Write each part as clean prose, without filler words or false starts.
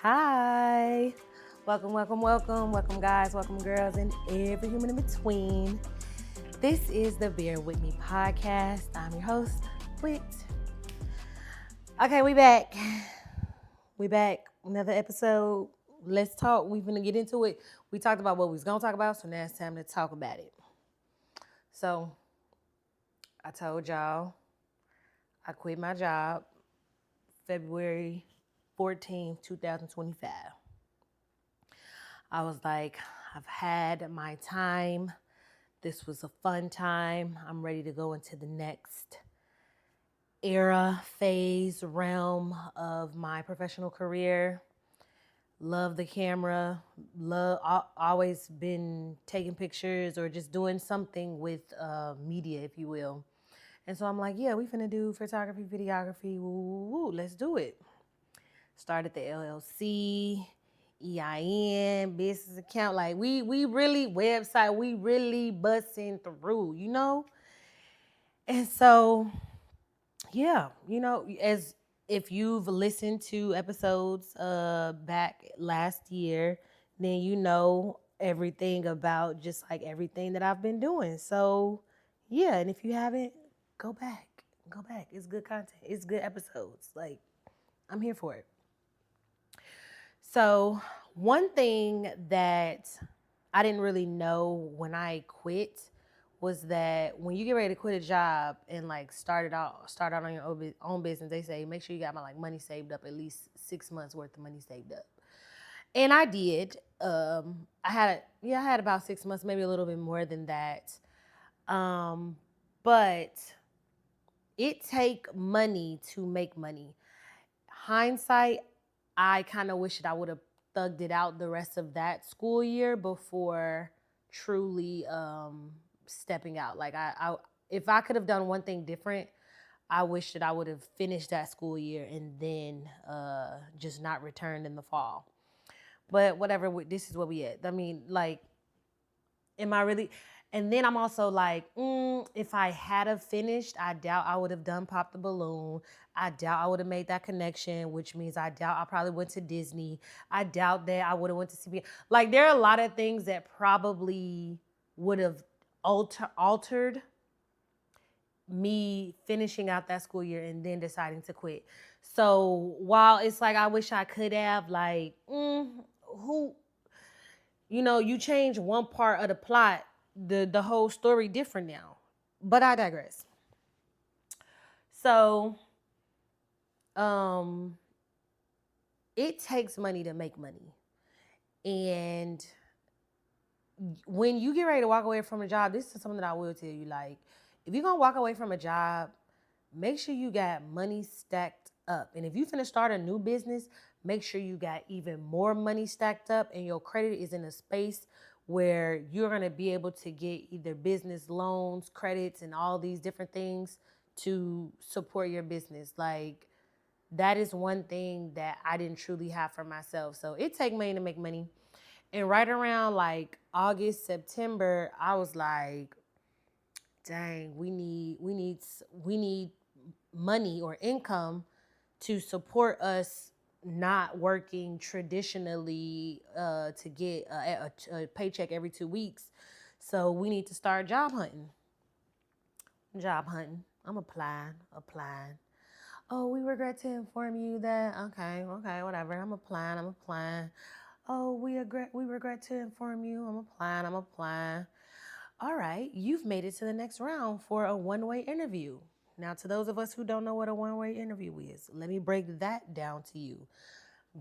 Hi. Welcome, guys. Welcome, girls, and every human in between. This is the Bear With Me podcast. I'm your host, Wit. Okay, we back. We back. Another episode. Let's talk. We're going to get into it. We talked about what we was going to talk about, so now it's time to talk about it. So, I told y'all I quit my job February 14th, 2025. I was like, I've had my time. This was a fun time. I'm ready to go into the next era, phase, realm of my professional career. Love the camera. Always been taking pictures or just doing something with media, if you will. And so I'm like, yeah, we finna do photography, videography. Woo, let's do it. Started the LLC. EIN, business account, like we really website, we really busting through, And so, yeah, as if you've listened to episodes back last year, then you know everything about just like everything that I've been doing. So, yeah, and if you haven't, go back. Go back. It's good content. It's good episodes. Like I'm here for it. So, one thing that I didn't really know when I quit was that when you get ready to quit a job and like start out on your own business, they say make sure you got my like money saved up, at least 6 months worth of money saved up. And I did. I had about 6 months, maybe a little bit more than that. But it take money to make money. Hindsight, I kind of wish that I would have thugged it out the rest of that school year before truly stepping out. Like if I could have done one thing different, I wish that I would have finished that school year and then just not returned in the fall. But whatever, this is what we at. I mean, like, am I really? And then I'm also like, if I had have finished, I doubt I would have done Pop the Balloon. I doubt I would have made that connection, which means I doubt I probably went to Disney. I doubt that I would have went to CBS. Like there are a lot of things that probably would have altered me finishing out that school year and then deciding to quit. So while it's like I wish I could have, like, who you change one part of the plot, the whole story different now. But I digress. So, um, it takes money to make money, and when you get ready to walk away from a job, this is something that I will tell you. Like, if you're gonna walk away from a job, make sure you got money stacked up. And if you finna start a new business, make sure you got even more money stacked up and your credit is in a space where you're gonna be able to get either business loans, credits, and all these different things to support your business. Like that is one thing that I didn't truly have for myself. So it take money to make money. And right around like August, September, I was like, dang, we need money or income to support us not working traditionally to get a paycheck every 2 weeks. So we need to start job hunting. Job hunting. I'm applying. Oh, we regret to inform you that, okay, whatever. I'm applying. Oh, we regret to inform you. I'm applying. All right, you've made it to the next round for a one-way interview. Now, to those of us who don't know what a one-way interview is, let me break that down to you.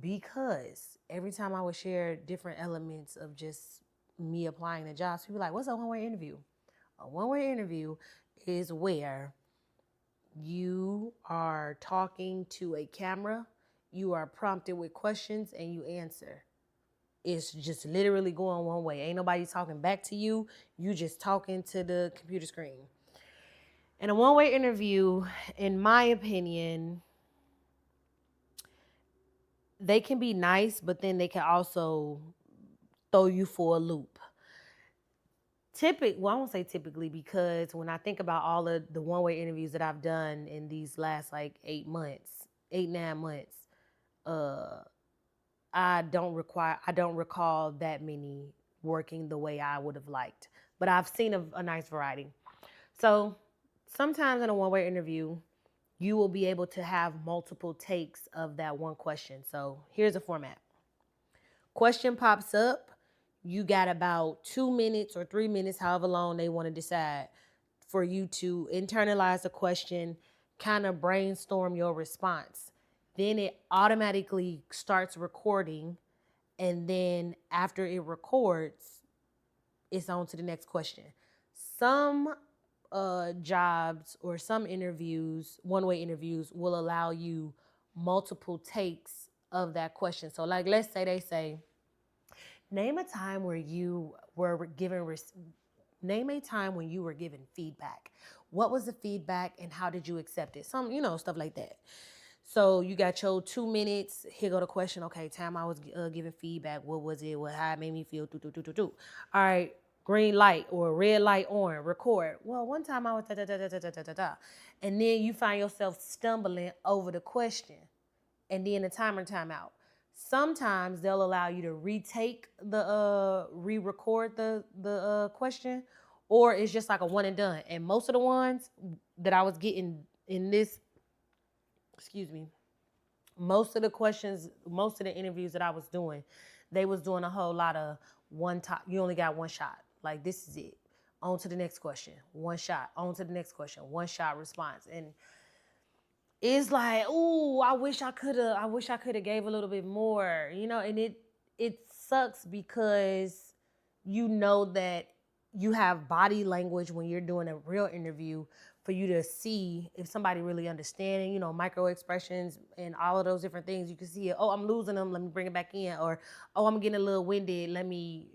Because every time I would share different elements of just me applying to jobs, people are like, what's a one-way interview? A one-way interview is where you are talking to a camera, you are prompted with questions, and you answer. It's just literally going one way. Ain't nobody talking back to you. You just talking to the computer screen. And a one-way interview, in my opinion, they can be nice, but then they can also throw you for a loop. Well, I won't say typically, because when I think about all of the one-way interviews that I've done in these last like 8 months, 8, 9 months, uh, I don't recall that many working the way I would have liked. But I've seen a nice variety. So sometimes in a one-way interview, you will be able to have multiple takes of that one question. So here's a format. Question pops up. You got about 2 minutes or 3 minutes, however long they want to decide, for you to internalize the question, kind of brainstorm your response. Then it automatically starts recording. And then after it records, it's on to the next question. Some jobs or some interviews, one-way interviews, will allow you multiple takes of that question. So, like, let's say they say, name a time where you were given name a time when you were given feedback. What was the feedback and how did you accept it? Some, stuff like that. So you got your 2 minutes. Here go the question. Okay, time I was giving feedback. What was it? How it made me feel? All right, green light or red light on. Record. Well, one time I was da da da da da da da da, and then you find yourself stumbling over the question, and then the timer timeout. Sometimes they'll allow you to retake the re-record the question, or it's just like a one and done. And most of the ones that I was getting in this, excuse me, most of the questions, most of the interviews that I was doing, they was doing a whole lot of one top. You only got one shot. Like, this is it. On to the next question. One shot. On to the next question. One shot response. And it's like, ooh, I wish I could have gave a little bit more, and it sucks because you know that you have body language when you're doing a real interview for you to see if somebody really understanding, micro expressions and all of those different things. You can see it. Oh, I'm losing them. Let me bring it back in. Or, oh, I'm getting a little winded. Let me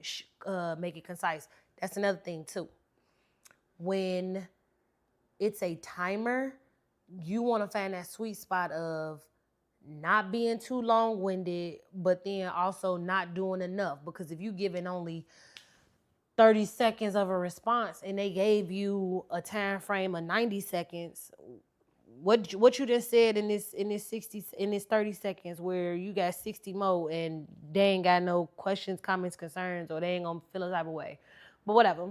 make it concise. That's another thing too. When it's a timer, you want to find that sweet spot of not being too long-winded, but then also not doing enough. Because if you giving only 30 seconds of a response and they gave you a time frame of 90 seconds, what you just said in this 30 seconds where you got 60 more and they ain't got no questions, comments, concerns, or they ain't gonna feel a type of way. But whatever.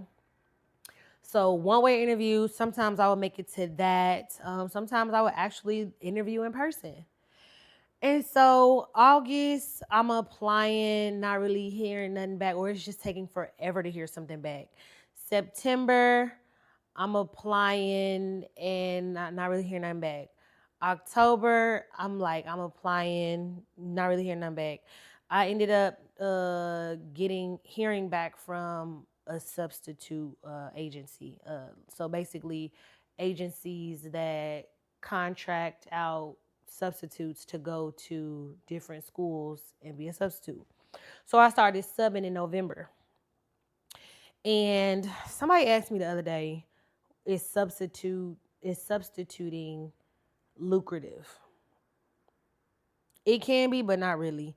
So one-way interviews, sometimes I would make it to that. Sometimes I would actually interview in person. And so August, I'm applying, not really hearing nothing back, or it's just taking forever to hear something back. September, I'm applying and not really hearing nothing back. October, I'm applying, not really hearing nothing back. I ended up hearing back from a substitute agency. So basically, agencies that contract out substitutes to go to different schools and be a substitute. So I started subbing in November. And somebody asked me the other day, is substituting lucrative? It can be, but not really.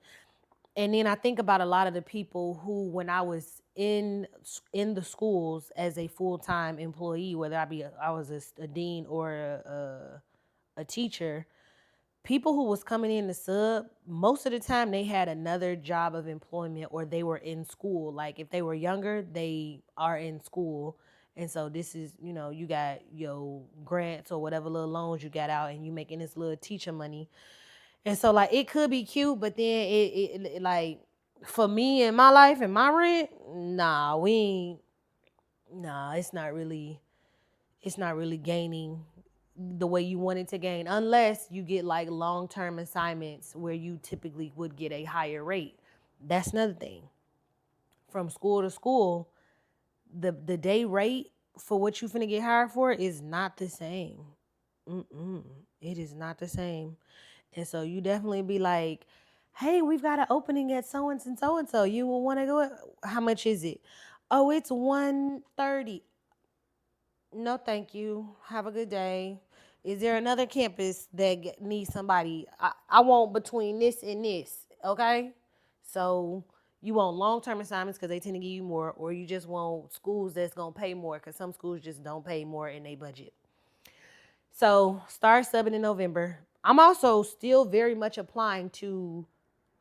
And then I think about a lot of the people who, when I was in the schools as a full-time employee, whether I was a dean or a teacher, people who was coming in to sub, most of the time they had another job of employment or they were in school. Like, if they were younger, they are in school. And so this is, you got your grants or whatever little loans you got out and you making this little teacher money. And so, like, it could be cute, but then it like, for me in my life and my rent, it's not really gaining the way you want it to gain, unless you get like long-term assignments where you typically would get a higher rate. That's another thing. From school to school, the day rate for what you finna get hired for is not the same. It is not the same. And so you definitely be like, hey, we've got an opening at so-and-so. You will want to go? How much is it? Oh, it's $130. No, thank you. Have a good day. Is there another campus that needs somebody? I want between this and this, okay? So you want long-term assignments because they tend to give you more, or you just want schools that's going to pay more because some schools just don't pay more in their budget. So start subbing in November. I'm also still very much applying to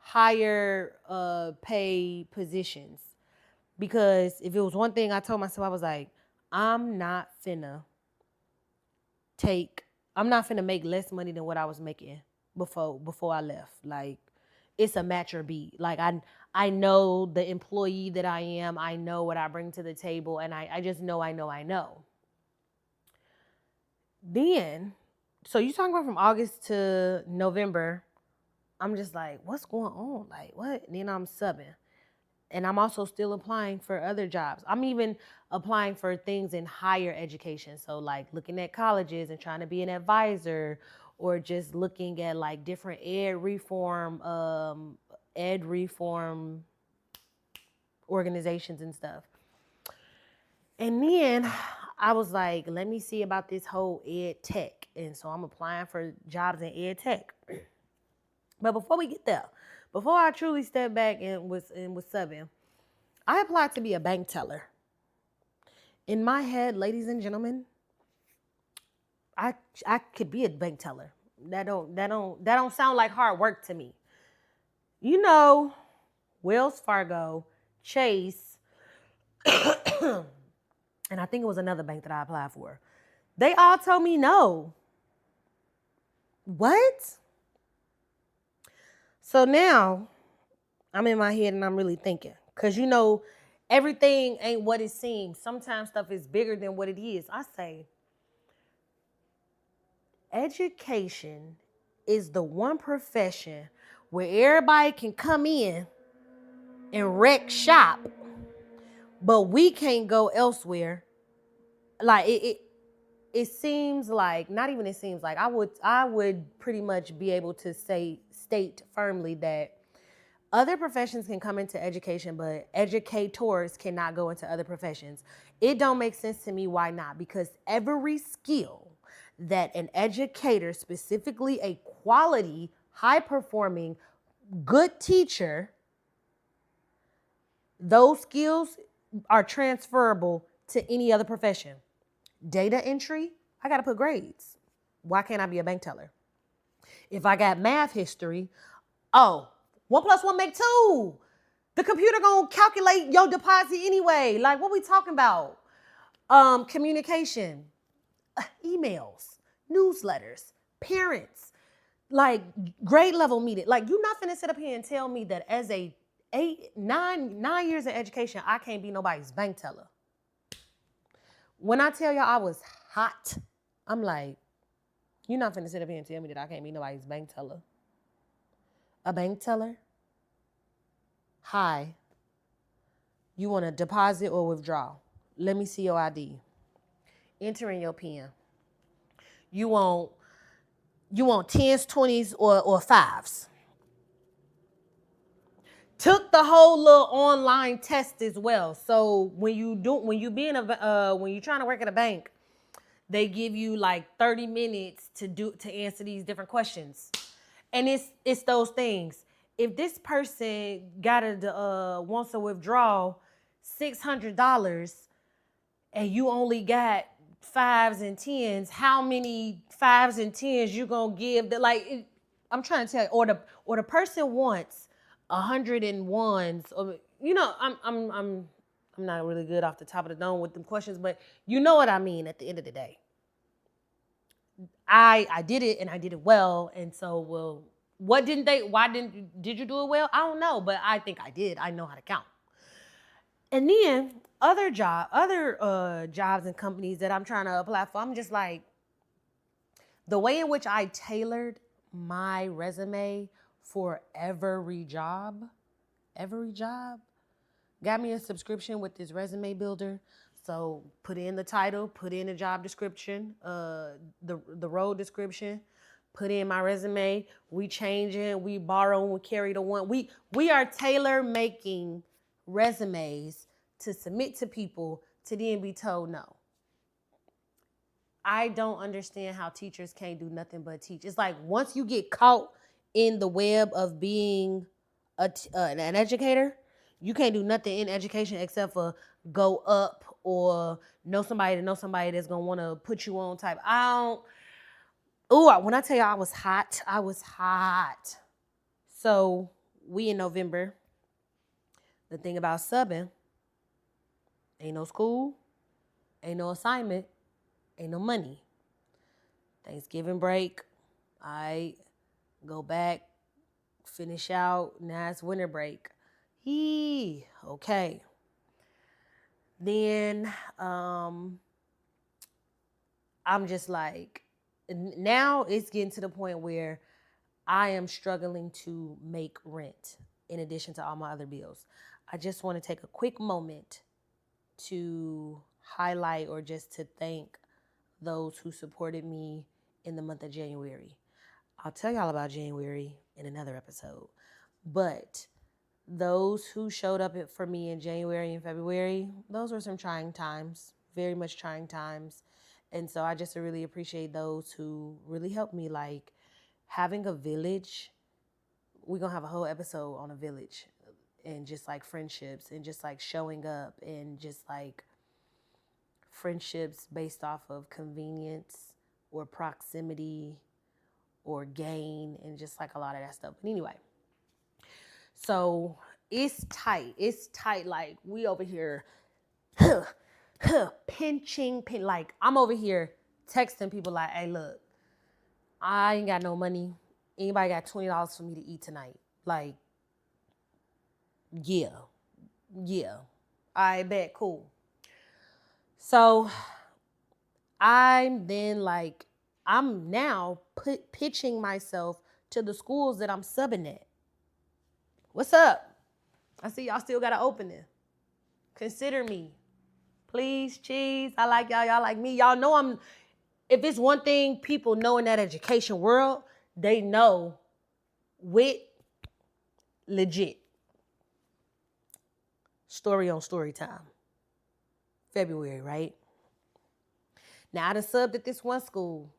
higher pay positions. Because if it was one thing I told myself, I was like, I'm not finna take I'm not finna make less money than what I was making before I left. Like, it's a match or beat. Like, I know the employee that I am. I know what I bring to the table, and I just know I know. Then, so you talking about from August to November, I'm just like, what's going on? Like, what? And then I'm subbing. And I'm also still applying for other jobs. I'm even applying for things in higher education. So, like, looking at colleges and trying to be an advisor, or just looking at like different ed reform organizations and stuff. And then I was like, let me see about this whole ed tech. And so I'm applying for jobs in ed tech. But before we get there, before I truly stepped back and was subbing, I applied to be a bank teller. In my head, ladies and gentlemen, I could be a bank teller. That don't sound like hard work to me. You know, Wells Fargo, Chase, and I think it was another bank that I applied for. They all told me no. What? So now I'm in my head and I'm really thinking. Because everything ain't what it seems. Sometimes stuff is bigger than what it is. I say, education is the one profession where everybody can come in and wreck shop, but we can't go elsewhere. Like, it seems like, not even it seems like, I would pretty much be able to state firmly that other professions can come into education, but educators cannot go into other professions. It don't make sense to me why not, because every skill that an educator, specifically a quality, high-performing, good teacher, those skills are transferable to any other profession. Data entry, I got to put grades. Why can't I be a bank teller? If I got math history, 1 + 1 make 2. The computer gonna calculate your deposit anyway. Like, what we talking about? Communication, emails, newsletters, parents, like grade level meeting. Like, you not finna sit up here and tell me that as a 9 years of education, I can't be nobody's bank teller. When I tell y'all I was hot, I'm like, you're not finna sit up here and tell me that I can't be nobody's bank teller. A bank teller? Hi. You want to deposit or withdraw? Let me see your ID. Enter in your PIN. You want 10s, 20s, or 5s. Took the whole little online test as well. So when you trying to work at a bank, they give you like 30 minutes to answer these different questions. And it's those things. If this person wants to withdraw $600 and you only got 5s and 10s, how many 5s and 10s you gonna give? I'm trying to tell you, or the person wants 101s, or I'm not really good off the top of the dome with them questions, but you know what I mean. At the end of the day, I did it and I did it well, and so did you do it well? I don't know, but I think I did. I know how to count. And then other jobs and companies that I'm trying to apply for, I'm just like, the way in which I tailored my resume for every job, got me a subscription with this resume builder. So put in the title, put in the job description, the role description, put in my resume. We change it, we borrow, we carry the one. We are tailor making resumes to submit to people to then be told no. I don't understand how teachers can't do nothing but teach. It's like, once you get caught in the web of being an educator, you can't do nothing in education except for go up or know somebody that's gonna want to put you on type. When I tell you I was hot. So we in November. The thing about subbing, ain't no school, ain't no assignment, ain't no money. Thanksgiving break, I go back, finish out. Now it's winter break. Okay. Then I'm just like, now it's getting to the point where I am struggling to make rent in addition to all my other bills. I just want to take a quick moment to highlight or just to thank those who supported me in the month of January. I'll tell y'all about January in another episode. But those who showed up for me in January and February, those were some trying times, very much trying times. And so I just really appreciate those who really helped me, like having a village. We're going to have a whole episode on a village and just like friendships and just like showing up and just like friendships based off of convenience or proximity or gain and just like a lot of that stuff. But anyway, so it's tight. It's tight. Like we over here pinching. Like I'm over here texting people like, hey, look, I ain't got no money. Anybody got $20 for me to eat tonight? Like, yeah. I bet, cool. So I'm now pitching myself to the schools that I'm subbing at. What's up? I see y'all still got to open it. Consider me. Please, cheese. I like y'all. Y'all like me. Y'all know if it's one thing people know in that education world, they know wit legit. Story on story time. February, right? Now I done subbed at this one school.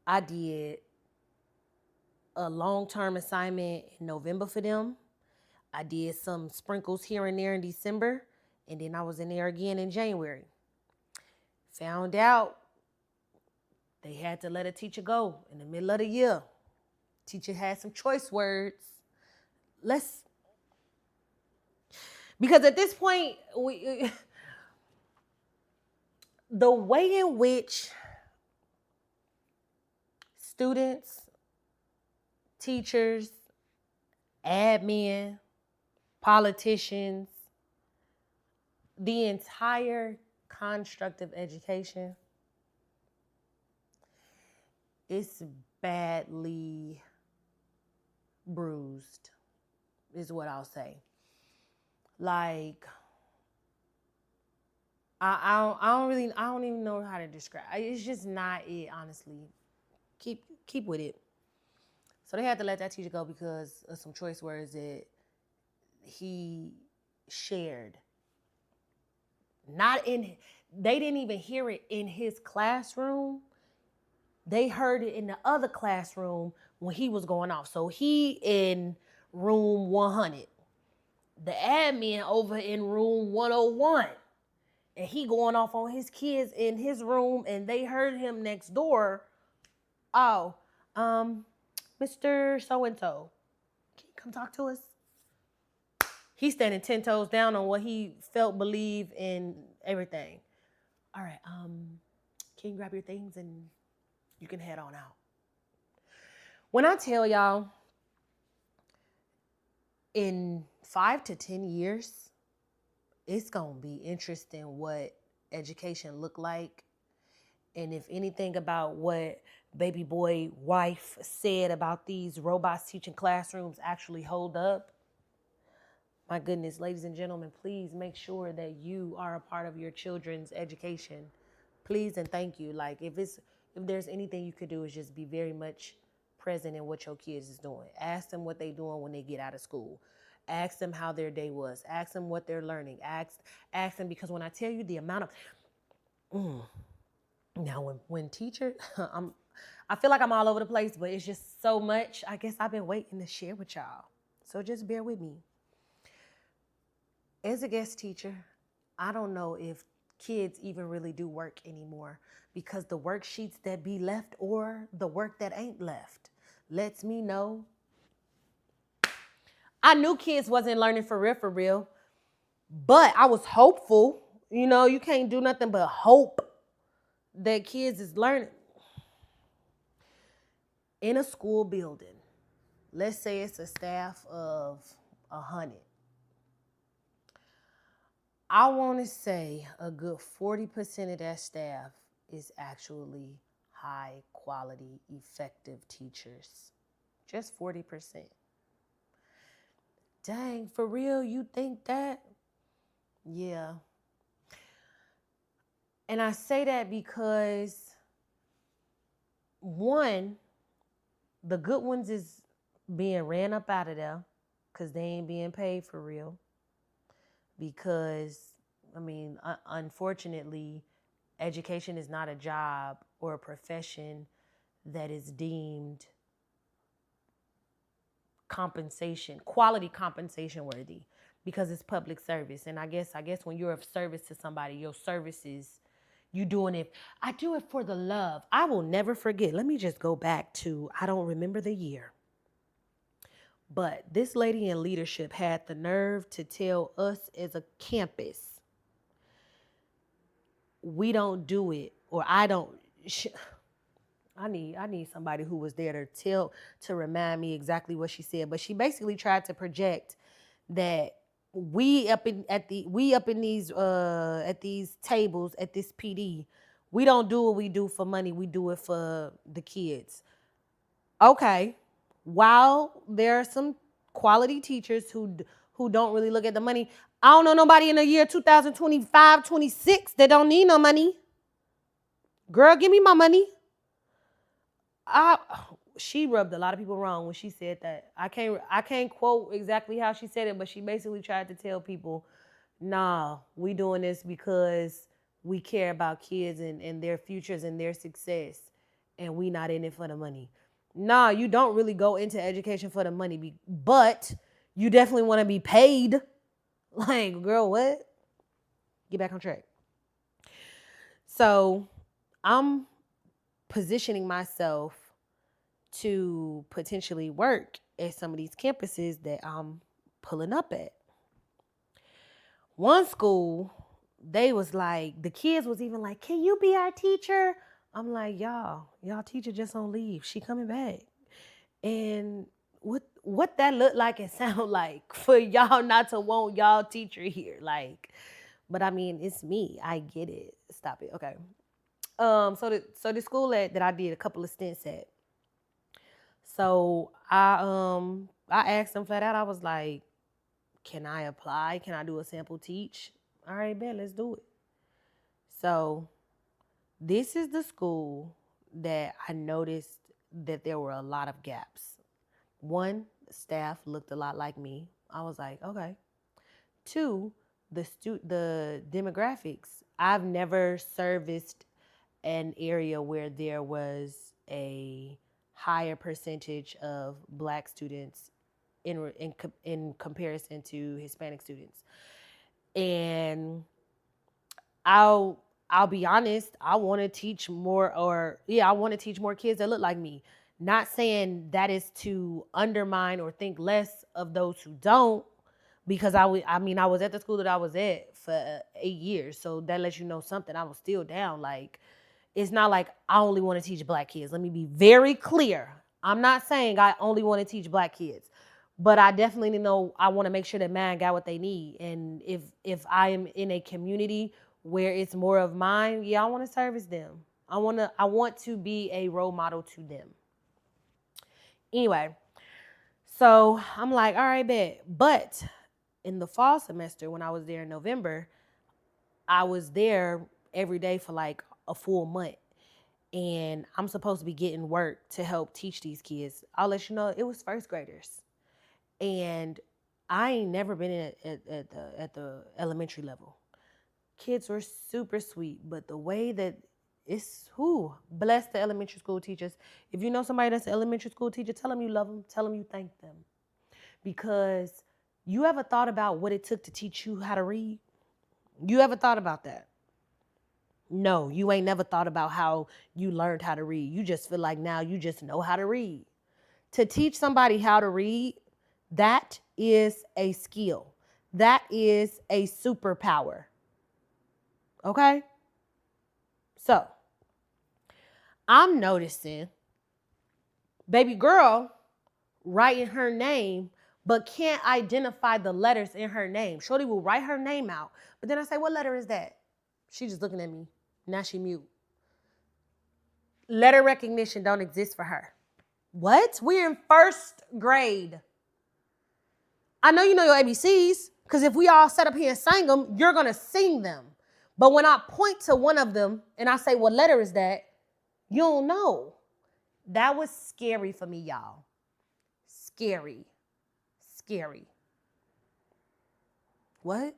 I did a long-term assignment in November for them. I did some sprinkles here and there in December. And then I was in there again in January. Found out they had to let a teacher go in the middle of the year. Teacher had some choice words. Because at this point, the way in which students, teachers, admin, politicians, the entire construct of education is badly bruised, is what I'll say. Like, I don't even know how to describe. It's just not it, honestly. Keep with it. So they had to let that teacher go because of some choice words that he shared. They didn't even hear it in his classroom. They heard it in the other classroom when he was going off. So he in room 100. The admin over in room 101. And he going off on his kids in his room and they heard him next door. Oh, Mr. So-and-so, can you come talk to us? He's standing 10 toes down on what he felt, believed, and everything. All right, can you grab your things and you can head on out. When I tell y'all, in 5 to 10 years, it's going to be interesting what education look like. And if anything about what baby boy wife said about these robots teaching classrooms actually hold up, my goodness, ladies and gentlemen, please make sure that you are a part of your children's education. Please and thank you. Like if there's anything you could do is just be very much present in what your kids is doing. Ask them what they're doing when they get out of school. Ask them how their day was. Ask them what they're learning. Ask them, because when I tell you the amount of now when teacher I feel like I'm all over the place, but it's just so much. I guess I've been waiting to share with y'all. So just bear with me. As a guest teacher, I don't know if kids even really do work anymore, because the worksheets that be left or the work that ain't left lets me know I knew kids wasn't learning for real, but I was hopeful. You know, you can't do nothing but hope that kids is learning. In a school building, let's say it's a staff of 100. I want to say a good 40% of that staff is actually high quality, effective teachers. Just 40%. Dang, for real, you think that? Yeah. And I say that because, one, the good ones is being ran up out of there because they ain't being paid for real. Because, I mean, unfortunately, education is not a job or a profession that is deemed quality compensation worthy, because it's public service. And I guess when you're of service to somebody, your service is you doing it. I do it for the love. I will never forget. Let me just go back to, I don't remember the year, but this lady in leadership had the nerve to tell us as a campus, we don't do it, or I don't. I need somebody who was there to remind me exactly what she said. But she basically tried to project that we up in these at these tables at this PD, we don't do what we do for money. We do it for the kids. Okay, while there are some quality teachers who don't really look at the money, I don't know nobody in the year 2025, 26 that don't need no money. Girl, give me my money. I She rubbed a lot of people wrong when she said that. I can't quote exactly how she said it, but she basically tried to tell people, nah, we doing this because we care about kids and their futures and their success, and we not in it for the money. Nah, you don't really go into education for the money, but you definitely want to be paid. Like, girl, what? Get back on track. So I'm positioning myself to potentially work at some of these campuses that I'm pulling up at. One school, they was like, the kids was even like, can you be our teacher? I'm like, y'all teacher just on leave. She coming back. And what that look like and sound like for y'all not to want y'all teacher here. Like, but I mean, it's me. I get it. Stop it. Okay. So the school that I did a couple of stints at. So I asked them flat out. I was like, can I apply? Can I do a sample teach? All right, bet, let's do it. So this is the school that I noticed that there were a lot of gaps. One, staff looked a lot like me. I was like, okay. Two, the demographics. I've never serviced an area where there was a higher percentage of Black students in comparison to Hispanic students. And I'll be honest, I want to teach more, I want to teach more kids that look like me. Not saying that is to undermine or think less of those who don't, because I was at the school that I was at for 8 years, so that lets you know something. I was still down. Like, it's not like I only want to teach Black kids. Let me be very clear. I'm not saying I only want to teach Black kids, but I definitely know I want to make sure that man got what they need. And if I am in a community where it's more of mine, yeah, I want to service them. I want to be a role model to them. Anyway, so I'm like, all right, bet. But in the fall semester, when I was there in November, I was there every day for like a full month. And I'm supposed to be getting work to help teach these kids. I'll let you know, it was first graders. And I ain't never been at the elementary level. Kids were super sweet, but the way that bless the elementary school teachers. If you know somebody that's an elementary school teacher, tell them you love them, tell them you thank them. Because you ever thought about what it took to teach you how to read? You ever thought about that? No, you ain't never thought about how you learned how to read. You just feel like now you just know how to read. To teach somebody how to read, That is a skill. That is a superpower. Okay? So I'm noticing baby girl writing her name, but can't identify the letters in her name. Shorty will write her name out, but then I say, what letter is that? She just looking at me. Now she mute. Letter recognition don't exist for her. What? We're in first grade. I know you know your ABCs, because if we all sat up here and sang them, you're going to sing them. But when I point to one of them and I say, what letter is that? You don't know. That was scary for me, y'all. Scary. What?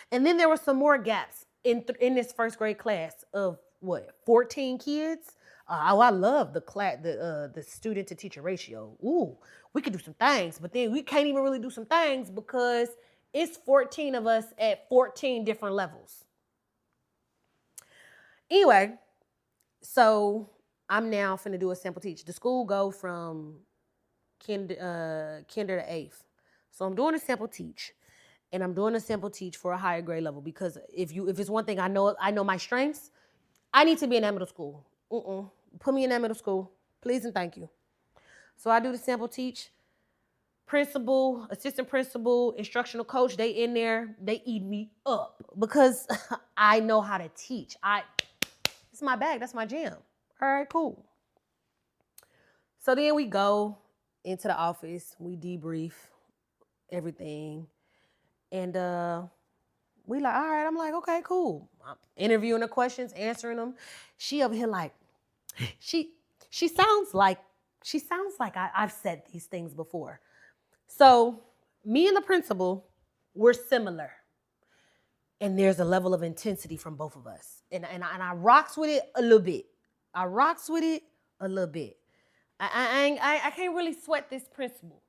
And then there were some more gaps in this first grade class of 14 kids. I love the student to teacher ratio. Ooh, we could do some things, but then we can't even really do some things because it's 14 of us at 14 different levels. Anyway, so I'm now finna do a sample teach. The school go from kinder to 8th. So I'm doing a sample teach. And I'm doing a sample teach for a higher grade level because if it's one thing I know my strengths, I need to be in that middle school. Put me in that middle school, please and thank you. So I do the sample teach. Principal, assistant principal, instructional coach, they in there, they eat me up because I know how to teach. It's my bag, that's my jam. All right, cool. So then we go into the office, we debrief everything. And we like, all right, I'm like, okay, cool. I'm interviewing the questions, answering them. She over here like, she sounds like I've said these things before. So me and the principal, we're similar. And there's a level of intensity from both of us. And I rocks with it a little bit. I can't really sweat this principal.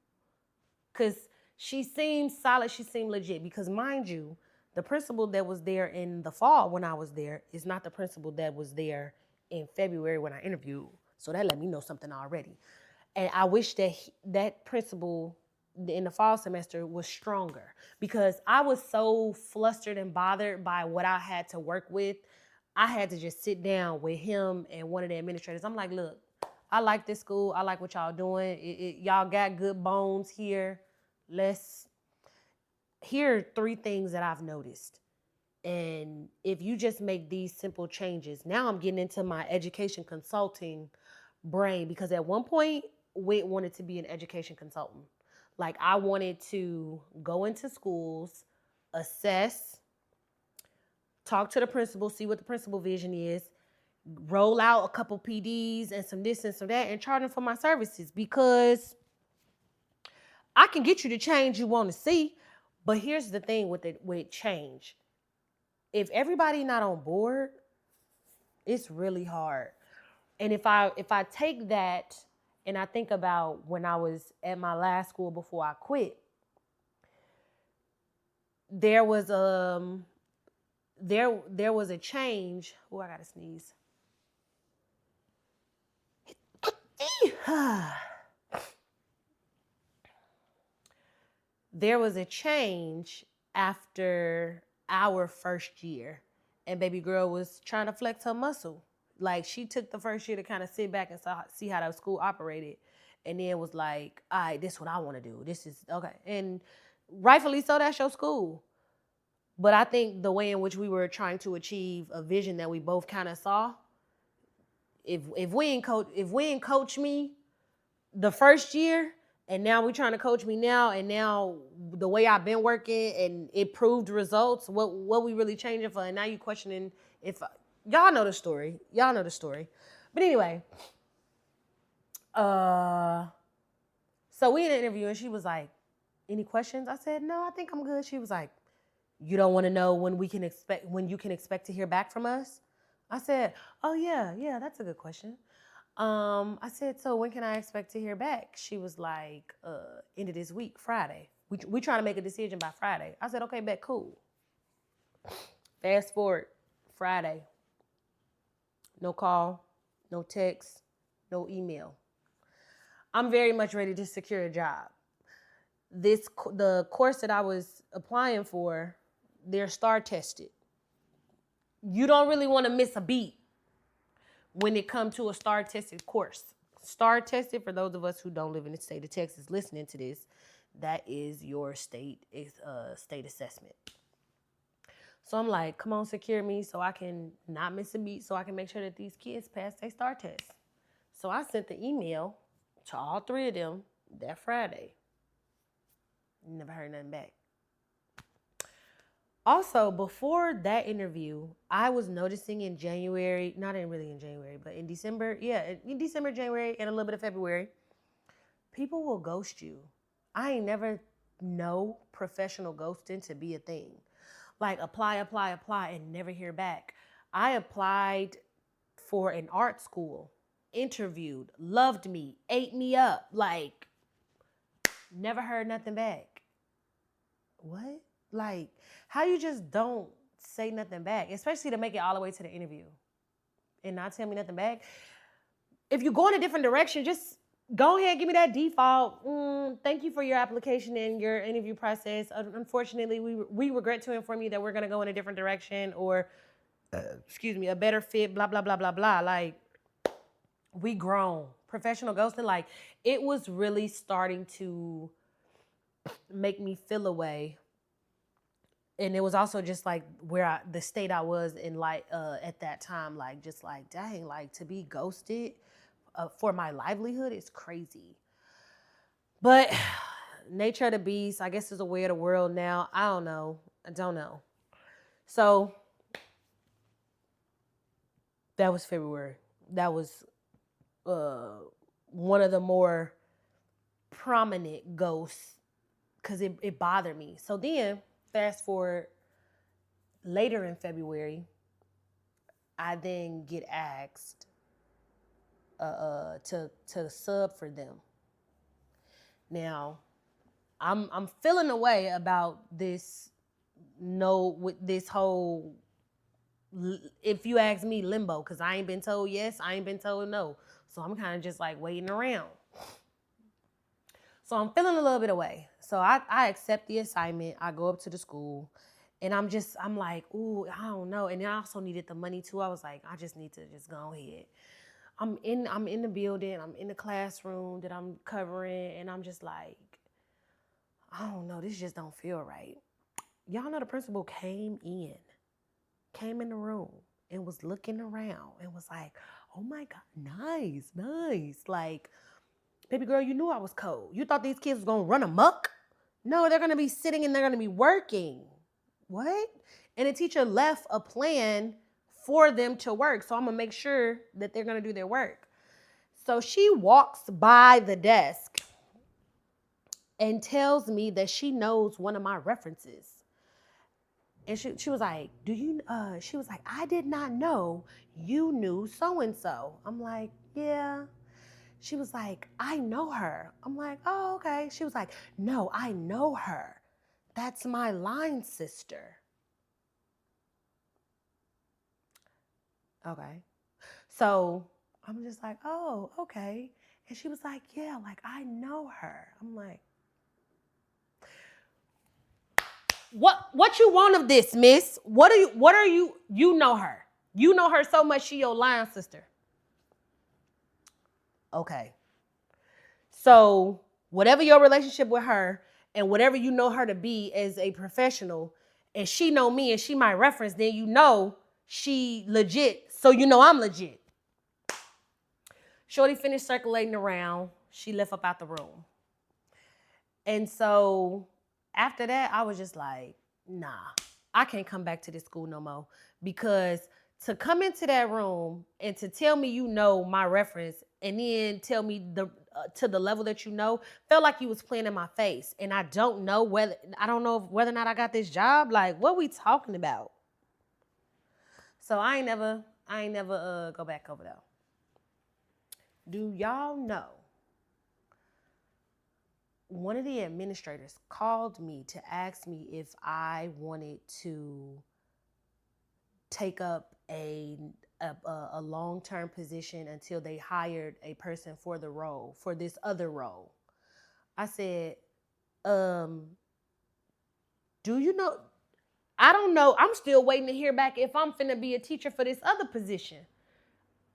Because she seemed solid, she seemed legit. Because mind you, the principal that was there in the fall when I was there is not the principal that was there in February when I interviewed. So that let me know something already. And I wish that that principal in the fall semester was stronger because I was so flustered and bothered by what I had to work with. I had to just sit down with him and one of the administrators. I'm like, look, I like this school. I like what y'all doing. Y'all got good bones here. Here are 3 things that I've noticed. And if you just make these simple changes, now I'm getting into my education consulting brain because at one point, Wit wanted to be an education consultant. Like I wanted to go into schools, assess, talk to the principal, see what the principal vision is, roll out a couple PDs and some this and some that and charge them for my services because I can get you the change you want to see. But here's the thing with change. If everybody not on board, it's really hard. And if I take that and I think about when I was at my last school before I quit, there was a change. Oh, I gotta sneeze. There was a change after our first year, and baby girl was trying to flex her muscle. Like she took the first year to kind of sit back and see how the school operated, and then was like, all right, this is what I want to do. This is okay. And rightfully so, that's your school. But I think the way in which we were trying to achieve a vision that we both kind of saw, if we ain't coach me the first year, and now we're trying to coach me now, and now the way I've been working and it proved results, what we really changing for, and now you questioning if y'all know the story. But anyway, so we in an interview and she was like, any questions? I said, no, I think I'm good. She was like, you don't want to know when you can expect to hear back from us? I said, oh yeah, that's a good question. I said, so when can I expect to hear back? She was like, end of this week, Friday. We trying to make a decision by Friday. I said, okay, bet, cool. Fast forward, Friday. No call, no text, no email. I'm very much ready to secure a job. the course that I was applying for, they're star tested. You don't really want to miss a beat when it comes to a star tested course. Star tested, for those of us who don't live in the state of Texas listening to this, that is your state assessment. So I'm like, come on, secure me so I can not miss a beat, so I can make sure that these kids pass their star test. So I sent the email to all three of them that Friday. Never heard nothing back. Also, before that interview, I was noticing in January, not in really in January, but in December, in December, January, and a little bit of February, people will ghost you. I ain't never know professional ghosting to be a thing. Like apply, and never hear back. I applied for an art school, interviewed, loved me, ate me up, like never heard nothing back. What? Like, how you just don't say nothing back, especially to make it all the way to the interview and not tell me nothing back? If you go in a different direction, just go ahead, give me that default. Thank you for your application and your interview process. Unfortunately, we regret to inform you that we're going to go in a different direction, or, a better fit, blah, blah, blah, blah, blah. Like, we grown. Professional ghosting, like, it was really starting to make me feel away. And it was also just like the state I was in, like at that time, like just like, dang, like to be ghosted for my livelihood is crazy. But nature of the beast, I guess, is a way of the world now. I don't know. So that was February. That was one of the more prominent ghosts because it bothered me. So then, fast forward later in February, I then get asked to sub for them. Now, I'm feeling a way about this. With this whole, if you ask me, limbo, because I ain't been told yes, I ain't been told no. So I'm kind of just like waiting around. So I'm feeling a little bit away. So I accept the assignment. I go up to the school, and I'm like, ooh, I don't know. And then I also needed the money too. I was like, I just need to just go ahead. I'm in the building. I'm in the classroom that I'm covering, and I'm just like, I don't know. This just don't feel right. Y'all know the principal came in the room and was looking around and was like, oh my God, nice. Like, baby girl, you knew I was cold. You thought these kids was gonna run amok? No, they're gonna be sitting and they're gonna be working. What? And the teacher left a plan for them to work. So I'm gonna make sure that they're gonna do their work. So she walks by the desk and tells me that she knows one of my references. And she was like, she was like, I did not know you knew so-and-so. I'm like, yeah. She was like, I know her. I'm like, oh, okay. She was like, no, I know her. That's my line sister. Okay. So I'm just like, oh, okay. And she was like, yeah, like I know her. I'm like, what you want of this, miss? What are you know her. You know her so much, she your line sister. Okay. So whatever your relationship with her and whatever you know her to be as a professional, and she know me and she my reference, then you know she legit. So you know I'm legit. Shorty finished circulating around. She left up out the room. And so after that, I was just like, nah, I can't come back to this school no more. Because to come into that room and to tell me you know my reference and then tell me to the level that you know, felt like you was playing in my face. And I don't know whether or not I got this job. Like, what we talking about? So I ain't never go back over there. Do y'all know? One of the administrators called me to ask me if I wanted to take up a long-term position until they hired a person for the role, for this other role. I said, um, do you know? I don't know. I'm still waiting to hear back if I'm finna be a teacher for this other position.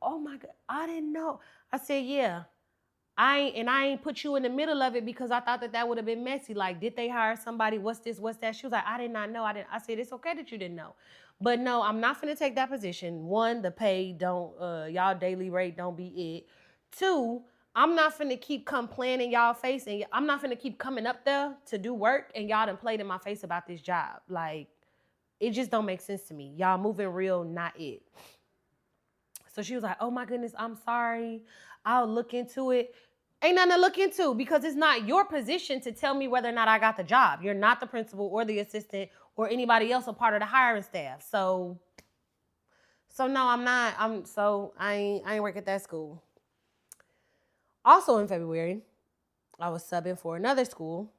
Oh my God, I didn't know. I said, yeah. I ain't put you in the middle of it because I thought that would have been messy. Like, did they hire somebody? What's this? What's that? She was like, I did not know. I didn't. I said, it's okay that you didn't know, but no, I'm not finna take that position. One, the pay don't. Y'all daily rate don't be it. Two, I'm not finna keep complaining y'all face, and I'm not finna keep coming up there to do work, and y'all done played in my face about this job. Like, it just don't make sense to me. Y'all moving real, not it. So she was like, oh my goodness, I'm sorry. I'll look into it. Ain't nothing to look into because it's not your position to tell me whether or not I got the job. You're not the principal or the assistant or anybody else a part of the hiring staff. So no, I'm not. I ain't work at that school. Also in February, I was subbing for another school,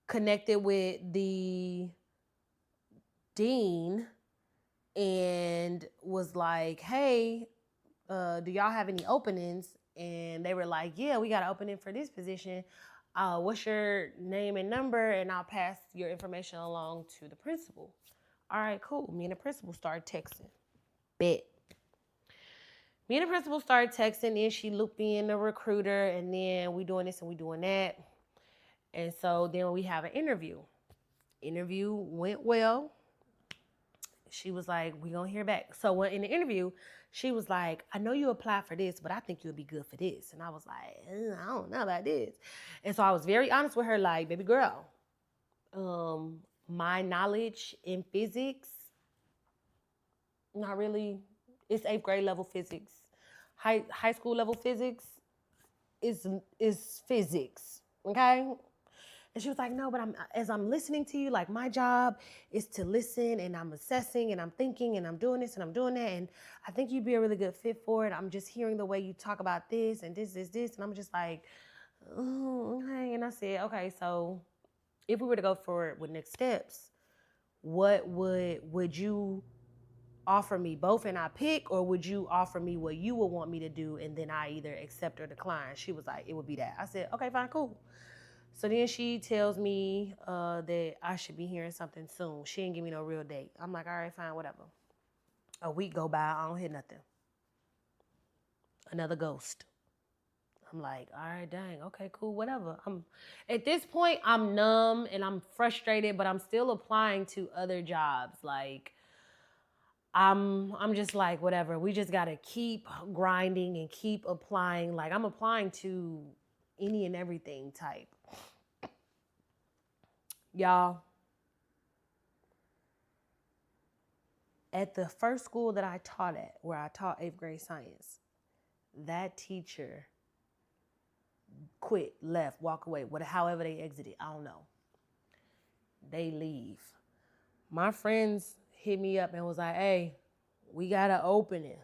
connected with the dean, and was like, hey, do y'all have any openings? And they were like, yeah, we got an opening for this position. What's your name and number? And I'll pass your information along to the principal. All right, cool. Me and the principal started texting. Bet. Me and the principal started texting, and she looped me in the recruiter, and then we doing this and we doing that. And so then we have an interview. Interview went well. She was like, we gonna hear back. So when in the interview, she was like, I know you applied for this, but I think you'll be good for this. And I was like, I don't know about this. And so I was very honest with her, like, baby girl, my knowledge in physics, not really. It's 8th grade level physics. High school level physics is physics. Okay? And she was like, no, but as I'm listening to you, like my job is to listen and I'm assessing and I'm thinking and I'm doing this and I'm doing that. And I think you'd be a really good fit for it. I'm just hearing the way you talk about this and this. And I'm just like, oh, okay. And I said, okay, so if we were to go forward with next steps, what would you offer me both and I pick, or would you offer me what you would want me to do and then I either accept or decline? She was like, it would be that. I said, okay, fine, cool. So then she tells me that I should be hearing something soon. She didn't give me no real date. I'm like, all right, fine, whatever. A week go by, I don't hear nothing. Another ghost. I'm like, all right, dang, okay, cool, whatever. At this point, I'm numb and I'm frustrated, but I'm still applying to other jobs. Like, I'm just like, whatever. We just gotta keep grinding and keep applying. Like, I'm applying to any and everything type. Y'all, at the first school that I taught at, where I taught 8th grade science, that teacher quit, left, walk away, however they exited, I don't know. They leave. My friends hit me up and was like, hey, we got an opening.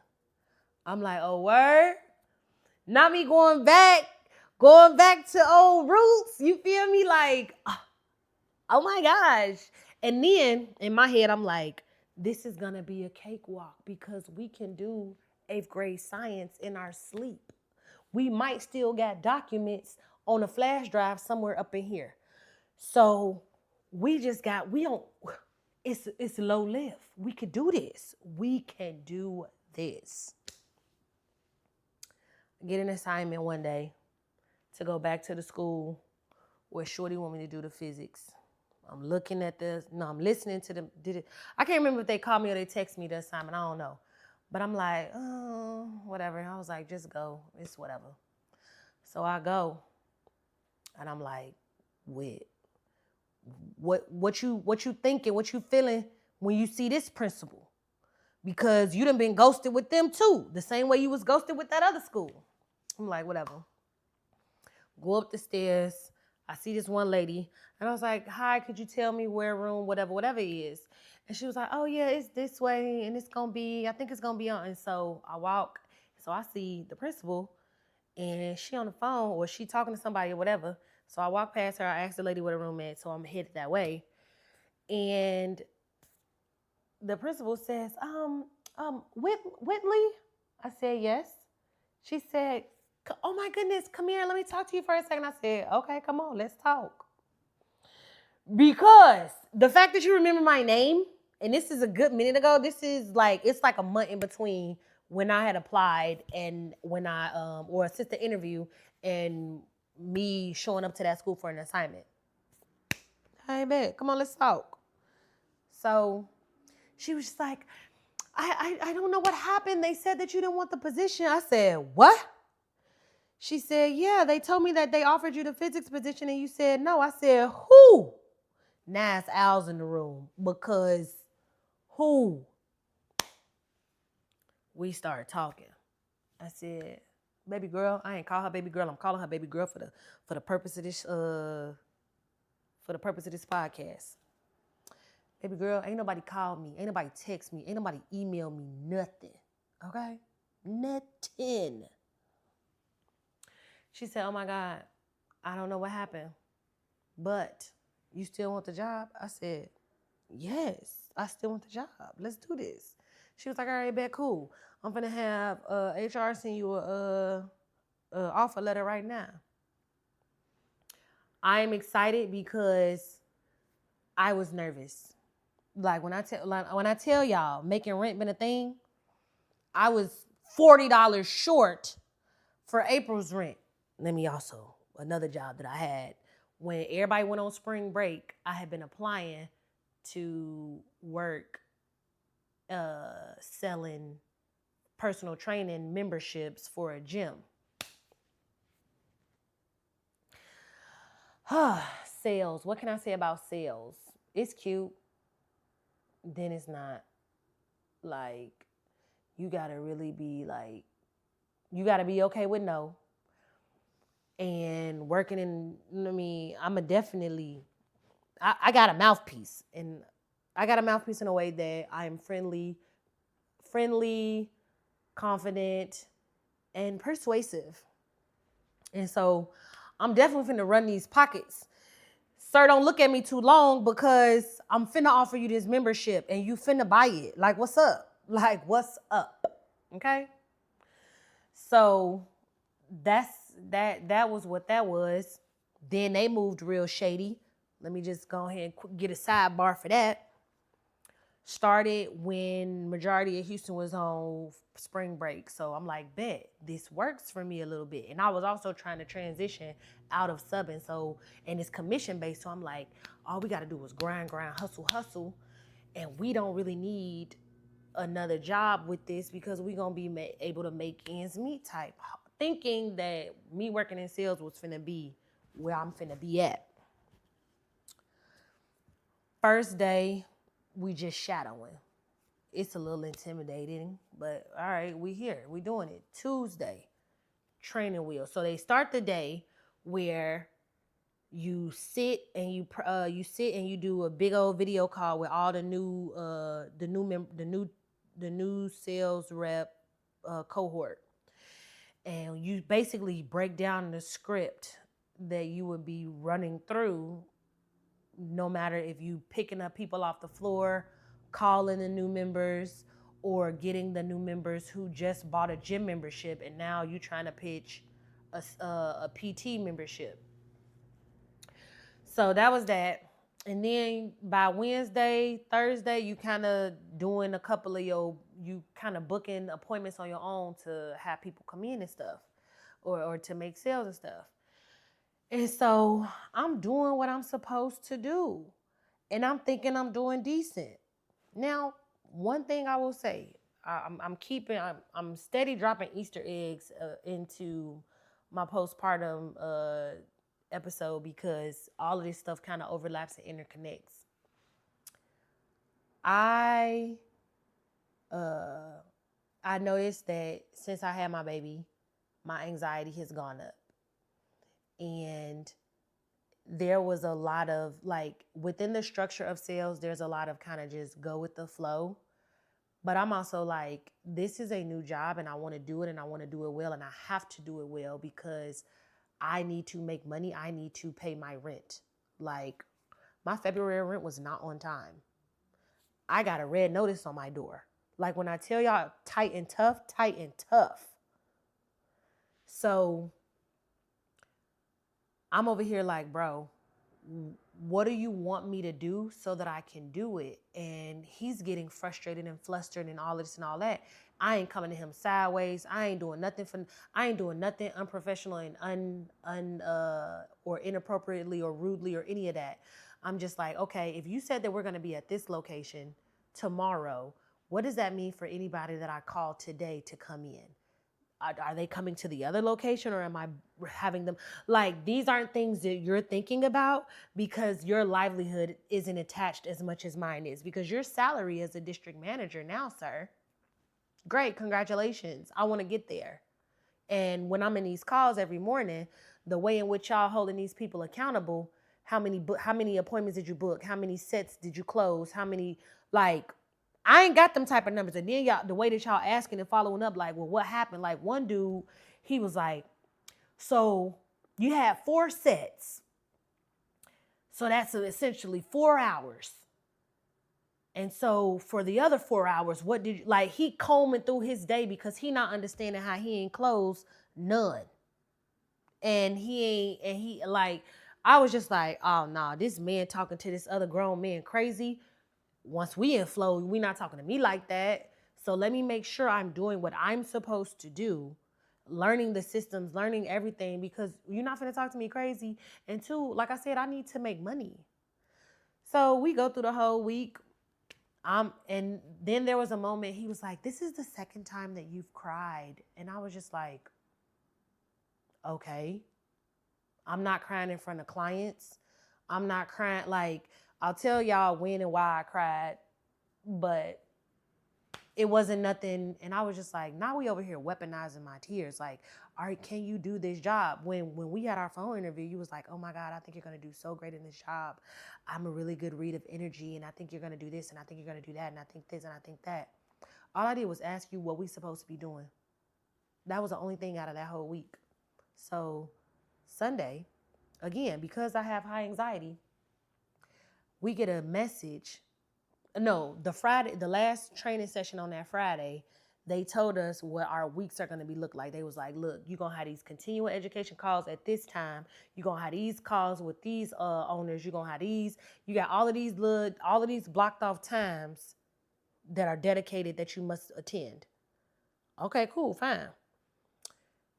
I'm like, oh, word? Not me going back to old roots. You feel me? Like, oh my gosh. And then in my head, I'm like, this is going to be a cakewalk because we can do 8th grade science in our sleep. We might still got documents on a flash drive somewhere up in here. So it's low lift. We could do this. We can do this. Get an assignment one day to go back to the school where Shorty want me to do the physics. I'm looking at this. No, I'm listening to them. I can't remember if they called me or they text me the assignment. I don't know. But I'm like, oh, whatever. And I was like, just go. It's whatever. So I go. And I'm like, what you thinking, what you feeling when you see this principal? Because you done been ghosted with them too. The same way you was ghosted with that other school. I'm like, whatever. Go up the stairs. I see this one lady. And I was like, hi, could you tell me where room, whatever it is? And she was like, oh yeah, it's this way. And I think it's going to be on. And so I walk. So I see the principal. And she on the phone or she talking to somebody or whatever. So I walk past her. I asked the lady where the room at. So I'm headed that way. And the principal says, Whitley? I said, yes. She said, Oh my goodness, come here, let me talk to you for a second. I said, okay, come on, let's talk. Because the fact that you remember my name, and this is a good minute ago, this is like, it's like a month in between when I had applied and when I, or assisted interview and me showing up to that school for an assignment. Hey, bet, come on, let's talk. So she was just like, I don't know what happened. They said that you didn't want the position. I said, what? She said, yeah, they told me that they offered you the physics position and you said no. I said, who? Now it's Al's in the room because who? We started talking. I said, baby girl, I ain't call her baby girl. I'm calling her baby girl for the purpose of this podcast. Baby girl, ain't nobody called me, ain't nobody text me, ain't nobody email me nothing. Okay? Nothing. She said, oh my God, I don't know what happened, but you still want the job? I said, yes, I still want the job. Let's do this. She was like, all right, bet, cool. I'm gonna have HR send you a offer letter right now. I am excited because I was nervous. Like when I tell y'all making rent been a thing, I was $40 short for April's rent. Let me also, another job that I had, when everybody went on spring break, I had been applying to work selling personal training memberships for a gym. Sales. What can I say about sales? It's cute. Then it's not. Like, you gotta really be like, you gotta be okay with no. And working in, I'm a definitely, I got a mouthpiece. And I got a mouthpiece in a way that I am friendly, confident, and persuasive. And so I'm definitely finna run these pockets. Sir, don't look at me too long because I'm finna offer you this membership and you finna buy it. Like, what's up? Like, what's up? Okay? So that was what that was. Then they moved real shady. Let me just go ahead and get a sidebar for that. Started when majority of Houston was on spring break. So I'm like, bet, this works for me a little bit. And I was also trying to transition out of subbing. So, and it's commission based. So I'm like, all we got to do is grind, hustle. And we don't really need another job with this because we're going to be able to make ends meet type. Thinking that me working in sales was finna be where I'm finna be at. First day, we just shadowing. It's a little intimidating, but all right, we here. We doing it. Tuesday, training wheel. So they start the day where you sit and you do a big old video call with all the new sales rep cohort, and you basically break down the script that you would be running through. No matter if you picking up people off the floor, calling the new members, or getting the new members who just bought a gym membership and now you trying to pitch a PT membership. So that was that. And then by Wednesday, Thursday, you kind of doing a couple of you kind of booking appointments on your own to have people come in and stuff, or to make sales and stuff. And so I'm doing what I'm supposed to do. And I'm thinking I'm doing decent. Now, one thing I will say, I'm steady dropping Easter eggs into my postpartum episode because all of this stuff kind of overlaps and interconnects. I noticed that since I had my baby, my anxiety has gone up. And there was a lot of, like, within the structure of sales, there's a lot of kind of just go with the flow. But I'm also like, this is a new job and I want to do it and I want to do it well and I have to do it well because I need to make money. I need to pay my rent. Like, my February rent was not on time. I got a red notice on my door. Like, when I tell y'all tight and tough. So I'm over here like, bro, what do you want me to do so that I can do it? And he's getting frustrated and flustered and all this and all that. I ain't coming to him sideways. I ain't doing nothing unprofessional and or inappropriately or rudely or any of that. I'm just like, okay, if you said that we're going to be at this location tomorrow, what does that mean for anybody that I call today to come in? Are they coming to the other location, or am I having them? Like, these aren't things that you're thinking about because your livelihood isn't attached as much as mine is, because your salary as a district manager now, sir. Great, congratulations. I want to get there. And when I'm in these calls every morning, the way in which y'all holding these people accountable, how many appointments did you book? How many sets did you close? How many, like, I ain't got them type of numbers. And then y'all, the way that y'all asking and following up, like, well, what happened? Like, one dude, he was like, so you had 4 sets. So that's essentially 4 hours. And so for the other 4 hours, what did you, like, he combing through his day because he not understanding how he ain't closed none. And he like, I was just like, oh nah, this man talking to this other grown man crazy. Once we in flow, we not talking to me like that. So let me make sure I'm doing what I'm supposed to do, learning the systems, learning everything, because you're not gonna talk to me crazy. And two, like I said, I need to make money. So we go through the whole week. And then there was a moment he was like, this is the second time that you've cried. And I was just like, okay. I'm not crying in front of clients. I'm not crying. Like, I'll tell y'all when and why I cried, but it wasn't nothing. And I was just like, now we over here weaponizing my tears. Like, all right, can you do this job? When we had our phone interview, you was like, oh my God, I think you're going to do so great in this job. I'm a really good read of energy, and I think you're going to do this, and I think you're going to do that, and I think this, and I think that. All I did was ask you what we supposed to be doing. That was the only thing out of that whole week. So Sunday, again, because I have high anxiety, we get a message. No, the last training session on that Friday, they told us what our weeks are going to be look like. They was like, look, you're going to have these continuing education calls at this time. You're going to have these calls with these owners. You're going to have these. You got all of these blocked off times that are dedicated that you must attend. Okay, cool, fine.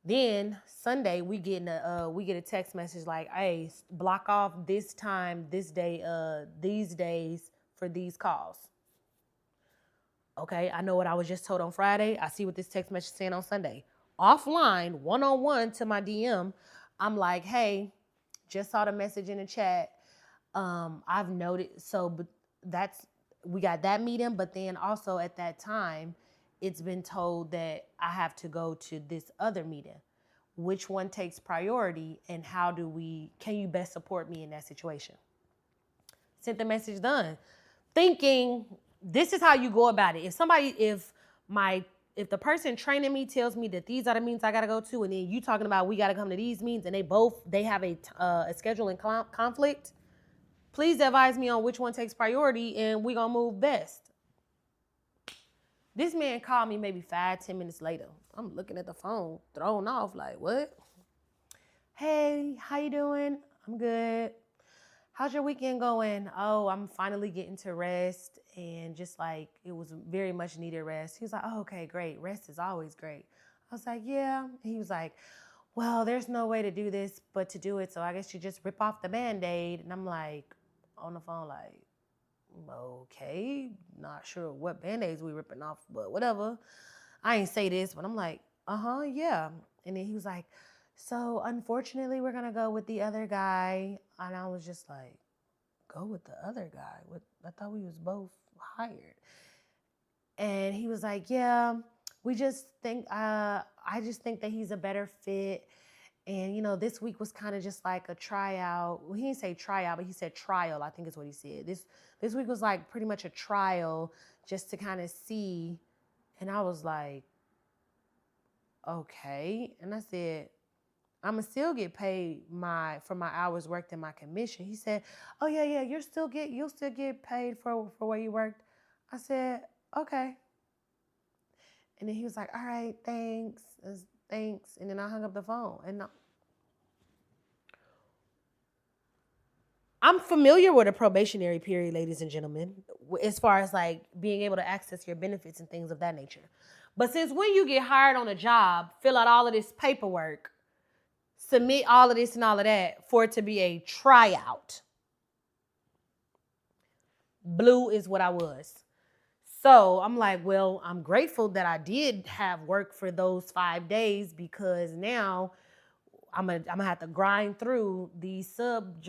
Then Sunday we get a text message like, hey, block off this time, this day, these days for these calls. Okay, I know what I was just told on Friday. I see what this text message is saying on Sunday. Offline, one-on-one to my DM, I'm like, hey, just saw the message in the chat. I've noted, but we got that meeting, but then also at that time, it's been told that I have to go to this other meeting. Which one takes priority, and can you best support me in that situation? Sent the message, done. Thinking this is how you go about it. If the person training me tells me that these are the meetings I gotta go to, and then you talking about we gotta come to these meetings, and they have a scheduling conflict, please advise me on which one takes priority, and we gonna move best. This man called me maybe 5-10 minutes later. I'm looking at the phone, thrown off, like, what? Hey, how you doing? I'm good. How's your weekend going? Oh, I'm finally getting to rest, and just like, it was very much needed rest. He was like, oh, okay, great. Rest is always great. I was like, yeah. And he was like, well, there's no way to do this but to do it, so I guess you just rip off the Band-Aid. And I'm like, on the phone, like, okay, not sure what Band-Aids we ripping off, but whatever. I ain't say this, but I'm like, yeah. And then he was like, so unfortunately, we're gonna go with the other guy. And I was just like, go with the other guy? I thought we was both hired. And he was like, yeah, we just think, I just think that he's a better fit. And, this week was kind of just like a tryout. Well, he didn't say tryout, but he said trial, I think is what he said. This week was like pretty much a trial just to kind of see. And I was like, okay. And I said, I'm going to still get paid for my hours worked in my commission. He said, oh, yeah, you'll still get paid for where you worked. I said, okay. And then he was like, all right, thanks. thanks. And then I hung up the phone. And I'm familiar with a probationary period, ladies and gentlemen, as far as like being able to access your benefits and things of that nature. But since when you get hired on a job, fill out all of this paperwork, submit all of this and all of that for it to be a tryout. Blue is what I was. So I'm like, well, I'm grateful that I did have work for those 5 days because now I'm gonna have to grind through these sub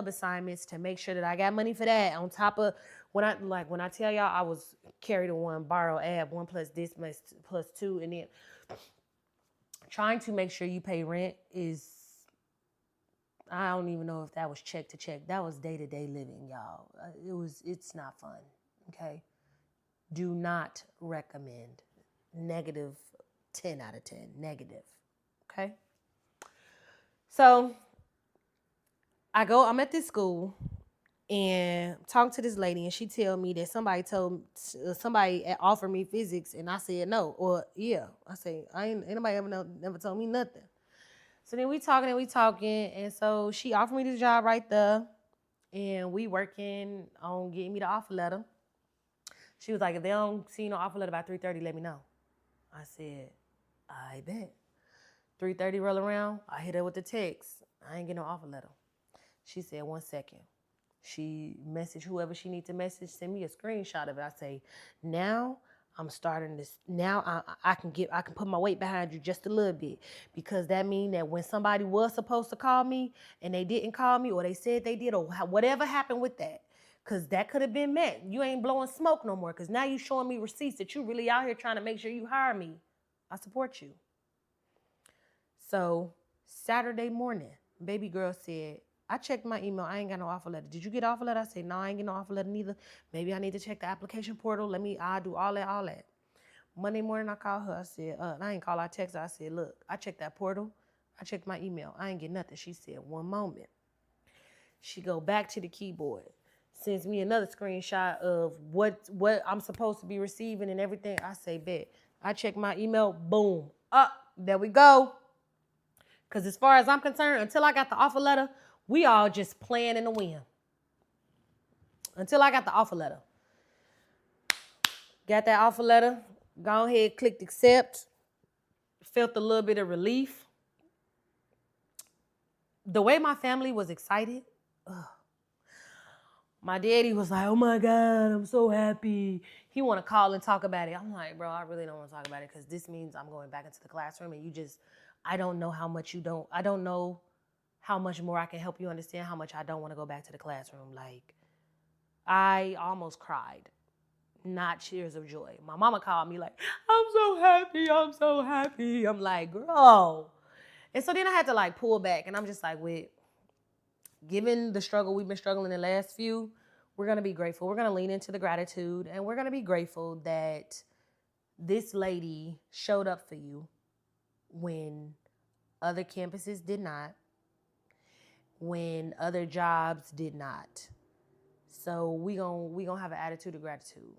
assignments to make sure that I got money for that. On top of when I tell y'all I was carry the one, borrow, add 1 plus this plus 2, and then trying to make sure you pay rent is, I don't even know if that was check to check. That was day-to-day living, y'all. It's not fun. Okay. Do not recommend. Negative 10 out of 10. Negative. Okay. So I'm at this school and talking to this lady, and she tell me that somebody offered me physics, and I said no. Or yeah, I say ain't nobody never told me nothing. So then we talking, and so she offered me this job right there, and we working on getting me the offer letter. She was like, if they don't see no offer letter by 3:30, let me know. I said, I bet. 3:30 roll around, I hit her with the text. I ain't get no offer letter. She said, 1 second. She messaged whoever she needs to message, send me a screenshot of it. I say, now I'm starting this. Now I can put my weight behind you just a little bit, because that means that when somebody was supposed to call me and they didn't call me, or they said they did, or whatever happened with that, because that could have been met. You ain't blowing smoke no more, because now you showing me receipts that you really out here trying to make sure you hire me. I support you. So Saturday morning, baby girl said, I checked my email. I ain't got no offer letter. Did you get an offer letter? I said, no, I ain't get no offer letter neither. Maybe I need to check the application portal. I'll do all that. Monday morning, I called her. I said, I ain't call her, I text her. I said, look, I checked that portal. I checked my email. I ain't get nothing. She said, 1 moment. She go back to the keyboard, sends me another screenshot of what I'm supposed to be receiving and everything. I say, bet. I check my email. Boom. There we go. Because as far as I'm concerned, until I got the offer letter, we all just playing in the wind. Until I got the offer letter. Got that offer letter. Go ahead, clicked accept. Felt a little bit of relief. The way my family was excited. My daddy was like, oh my God, I'm so happy. He want to call and talk about it. I'm like, bro, I really don't want to talk about it, because this means I'm going back into the classroom, and I don't know how much I don't know how much more I can help you understand how much I don't want to go back to the classroom. Like, I almost cried, not tears of joy. My mama called me like, I'm so happy. I'm like, girl. And so then I had to like pull back, and I'm just like, given the struggle we've been struggling the last few, we're going to be grateful. We're going to lean into the gratitude, and we're going to be grateful that this lady showed up for you when other campuses did not, when other jobs did not. So we gonna have an attitude of gratitude.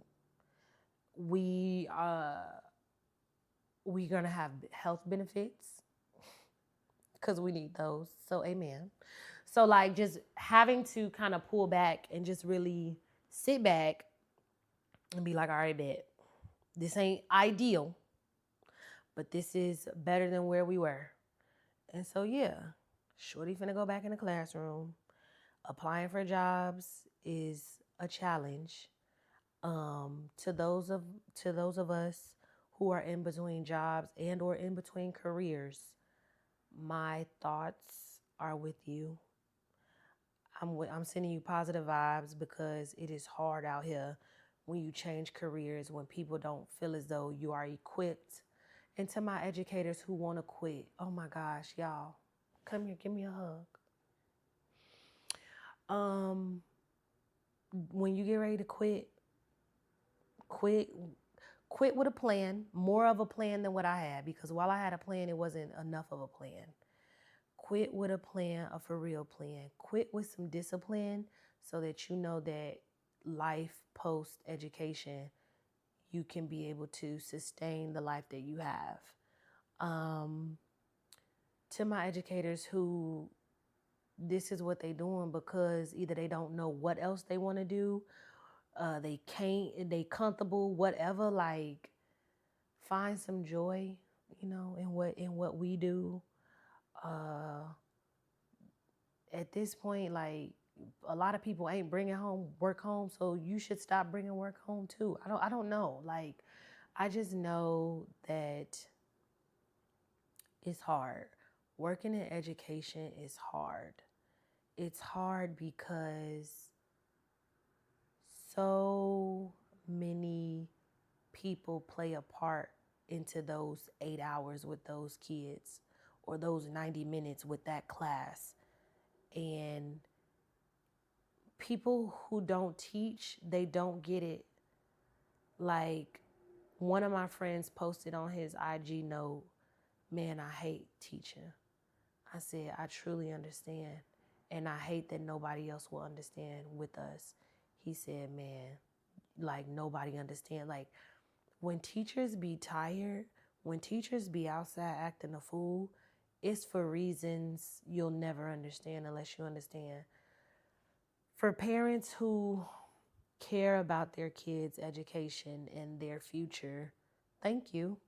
We gonna have health benefits, because we need those. So amen. So like, just having to kind of pull back and just really sit back and be like, all right, bet. This ain't ideal, but this is better than where we were. And so yeah, shorty finna go back in the classroom. Applying for jobs is a challenge. To those of us who are in between jobs and or in between careers, my thoughts are with you. I'm sending you positive vibes, because it is hard out here when you change careers, when people don't feel as though you are equipped. And to my educators who want to quit, oh my gosh, y'all, come here, give me a hug. When you get ready to quit with a plan, more of a plan than what I had, because while I had a plan, it wasn't enough of a plan. Quit with a plan, a for real plan. Quit with some discipline, so that you know that life post education, you can be able to sustain the life that you have. Um, to my educators who this is what they doing because either they don't know what else they want to do, they can't, they comfortable, whatever. Like, find some joy, in what we do. Uh, at this point, like, a lot of people ain't bringing work home, so you should stop bringing work home too. I don't know. Like, I just know that it's hard. Working in education is hard. It's hard because so many people play a part into those 8 hours with those kids or those 90 minutes with that class. And people who don't teach, they don't get it. Like, one of my friends posted on his IG note, "Man, I hate teaching." I said, "I truly understand. And I hate that nobody else will understand with us." He said, "Man, like, nobody understand. Like, when teachers be tired, when teachers be outside acting a fool, it's for reasons you'll never understand unless you understand." For parents who care about their kids' education and their future, thank you.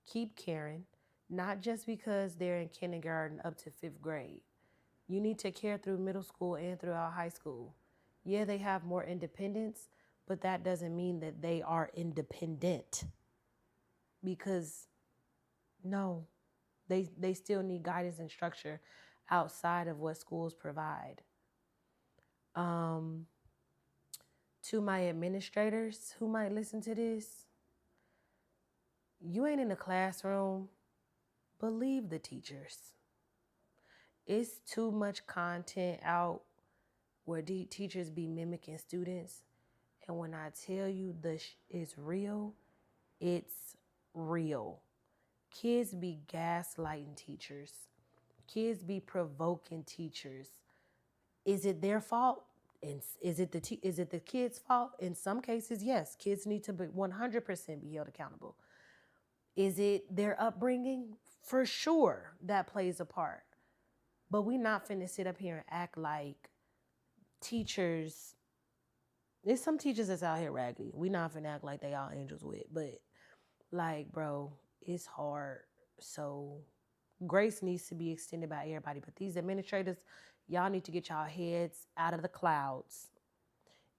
Keep caring. Not just because they're in kindergarten up to 5th grade. You need to care through middle school and throughout high school. Yeah, they have more independence, but that doesn't mean that they are independent. Because no, they still need guidance and structure outside of what schools provide. To my administrators who might listen to this, you ain't in the classroom, believe the teachers. It's too much content out where teachers be mimicking students. And when I tell you this is real, it's real. Kids be gaslighting teachers. Kids be provoking teachers. Is it their fault? And is it the kids' fault? In some cases, yes. Kids need to be 100% be held accountable. Is it their upbringing? For sure, that plays a part. But we not finna sit up here and act like teachers. There's some teachers that's out here raggedy. We not finna act like they all angels with. But, like, bro, it's hard. So grace needs to be extended by everybody. But these administrators, y'all need to get y'all heads out of the clouds.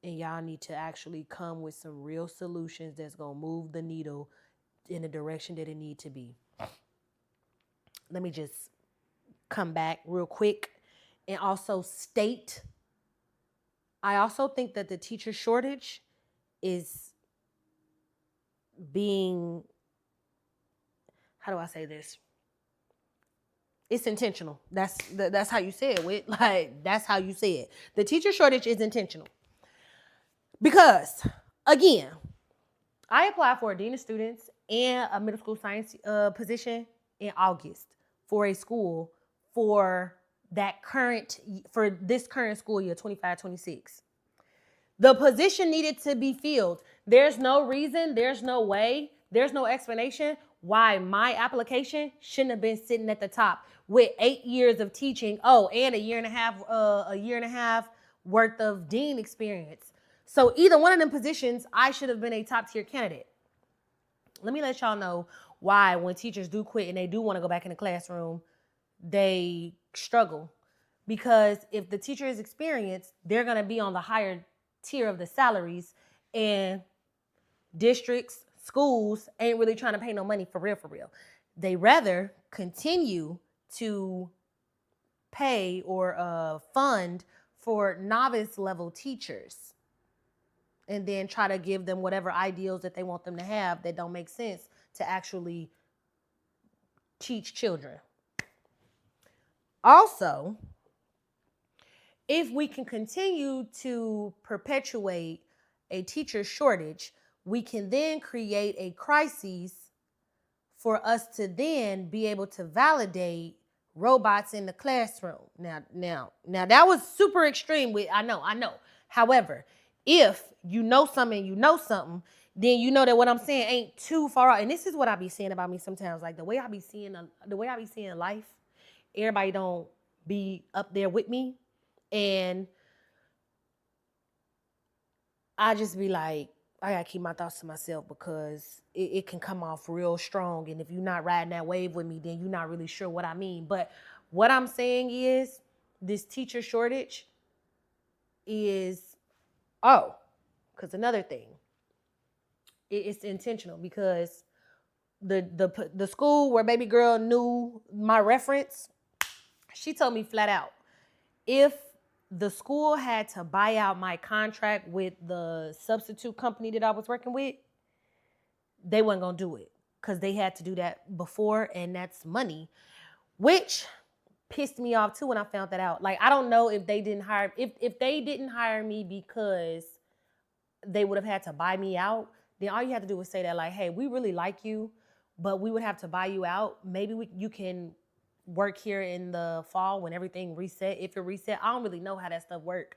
And y'all need to actually come with some real solutions that's going to move the needle in the direction that it need to be. Let me just come back real quick and also state, I also think that the teacher shortage is being, how do I say this? It's intentional. That's how you say it, Whit. Like, that's how you say it. The teacher shortage is intentional. Because, again, I applied for a dean of students and a middle school science position in August for a school for this current school year, 25-26. The position needed to be filled. There's no reason, there's no way, there's no explanation why my application shouldn't have been sitting at the top with 8 years of teaching. Oh, and a year and a half worth of dean experience. So either one of them positions, I should have been a top tier candidate. Let me let y'all know why when teachers do quit and they do want to go back in the classroom, they struggle. Because if the teacher is experienced, they're going to be on the higher tier of the salaries, and districts, schools ain't really trying to pay no money for real. They rather continue to pay or fund for novice level teachers and then try to give them whatever ideals that they want them to have that don't make sense to actually teach children. Also, if we can continue to perpetuate a teacher shortage, we can then create a crisis for us to then be able to validate robots in the classroom. Now that was super extreme. I know. However, if you know something, then you know that what I'm saying ain't too far out. And this is what I be saying about me sometimes. Like the way I be seeing life, everybody don't be up there with me. And I just be like, I gotta keep my thoughts to myself because it can come off real strong. And if you're not riding that wave with me, then you're not really sure what I mean. But what I'm saying is this teacher shortage is, because another thing, it's intentional because the school where baby girl knew my reference, she told me flat out, if the school had to buy out my contract with the substitute company that I was working with, they weren't gonna do it because they had to do that before, and that's money, which pissed me off too when I found that out. Like, I don't know if they didn't hire, if they didn't hire me because they would have had to buy me out, then all you have to do is say that, like, hey, we really like you, but we would have to buy you out. Maybe you can work here in the fall when everything reset. If it reset, I don't really know how that stuff work,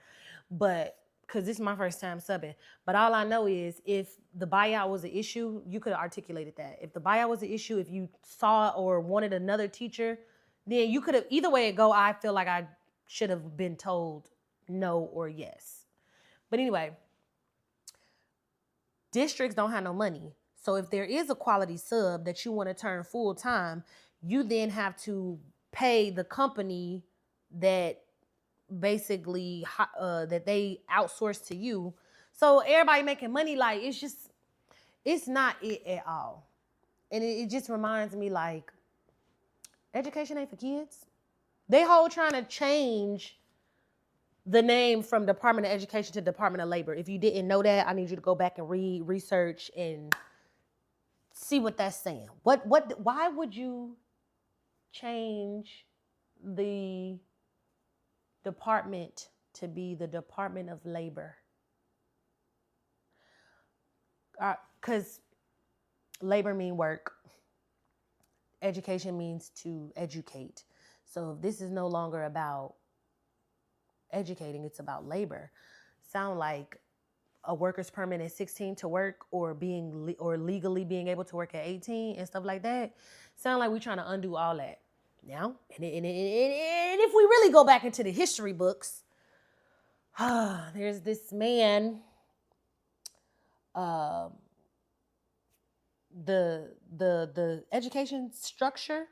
but because this is my first time subbing. But all I know is if the buyout was an issue, you could have articulated that. If the buyout was an issue, if you saw or wanted another teacher, then you could have, either way it go, I feel like I should have been told no or yes. But anyway, districts don't have no money. So if there is a quality sub that you want to turn full time, you then have to pay the company that basically that they outsource to you. So everybody making money, like, it's not it at all. And it just reminds me, like, education ain't for kids. They whole trying to change the name from Department of Education to Department of Labor. If you didn't know that, I need you to go back and research and see what that's saying. Why would you change the department to be the Department of Labor? Because labor means work. Education means to educate. So if this is no longer about educating, it's about labor. Sound like a worker's permit at 16 to work, or legally being able to work at 18 and stuff like that. Sound like we're trying to undo all that now. And if we really go back into the history books, there's this man, the education structure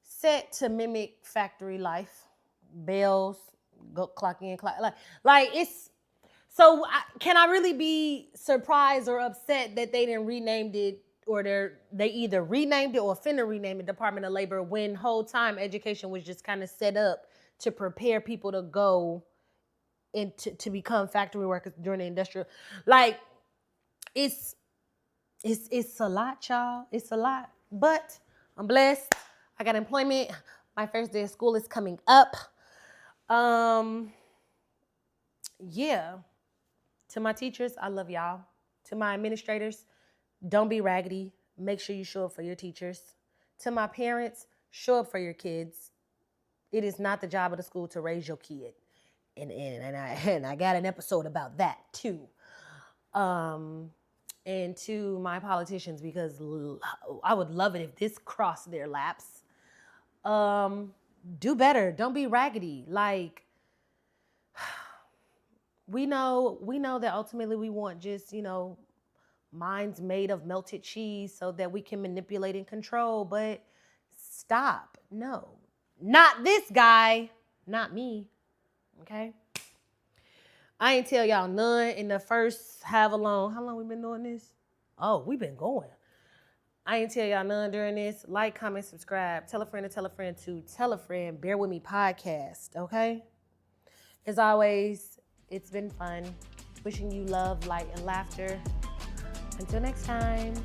set to mimic factory life. Bells, go clock in, clock like it's. So can I really be surprised or upset that they didn't renamed it, or they either renamed it or finna rename it Department of Labor, when whole time education was just kind of set up to prepare people to go into to become factory workers during the industrial. Like, it's a lot, y'all. It's a lot. But I'm blessed. I got employment. My first day of school is coming up. Yeah. To my teachers, I love y'all. To my administrators, don't be raggedy. Make sure you show up for your teachers. To my parents, show up for your kids. It is not the job of the school to raise your kid. And I got an episode about that too. And to my politicians, because I would love it if this crossed their laps. Do better. Don't be raggedy. Like, we know that ultimately we want just, minds made of melted cheese so that we can manipulate and control. But stop. No, not this guy. Not me. Okay? I ain't tell y'all none in the first how long we been doing this? Oh, we been going. I ain't tell y'all none during this. Like, comment, subscribe. Tell a friend to tell a friend to tell a friend. Bear with me podcast, okay? As always, it's been fun. Wishing you love, light, and laughter. Until next time.